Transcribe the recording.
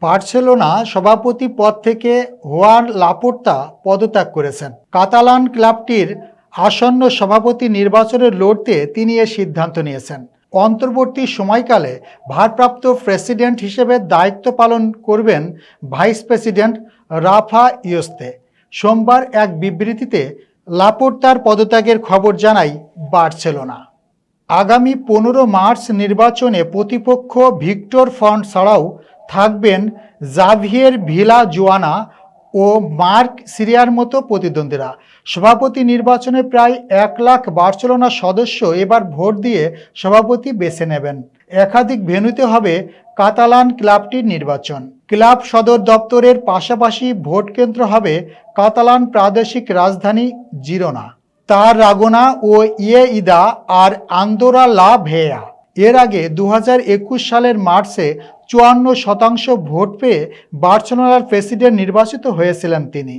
Barcelona সভাপতি পদ থেকে হুয়ান লাপোর্তা পদত্যাগ করেছেন। কাতালান ক্লাবটির আসন্ন সভাপতি নির্বাচনে লড়তে তিনি এ সিদ্ধান্ত নিয়েছেন। অন্তর্বর্তী সময়কালে ভারপ্রাপ্ত প্রেসিডেন্ট হিসেবে দায়িত্ব পালন করবেন ভাইস প্রেসিডেন্ট রাফা ইয়োস্তে। সোমবার এক বিবৃতিতে লাপোর্তার পদত্যাগের খবর জানায় বার্সেলোনা। আগামী 15 মার্চ নির্বাচনে প্রতিপক্ষ ভিক্টর ফন্ট ছাড়াও থাকবেন জাভিয়ের ভিলাজোয়ানা ও মার্ক সিরিয়ার মতো প্রতিদ্বন্দ্বীরা। সভাপতি নির্বাচনে প্রায় 1 লাখ বার্সেলোনা সদস্য এবার ভোট দিয়ে সভাপতি বেছে নেবেন। একাধিক ভেন্যুতে হবে কাতালান ক্লাবটির নির্বাচন। ক্লাব সদর দপ্তরের পাশাপাশি ভোট কেন্দ্র হবে কাতালান প্রাদেশিক রাজধানী জিরোনা, তারাগোনা ও ইয়েইদা আর আন্দোরা লা ভেয়া। এর আগে 2021 সালের মার্চে 54% ভোট পেয়ে বার্সেলোনার প্রেসিডেন্ট নির্বাচিত হয়েছিলেন তিনি।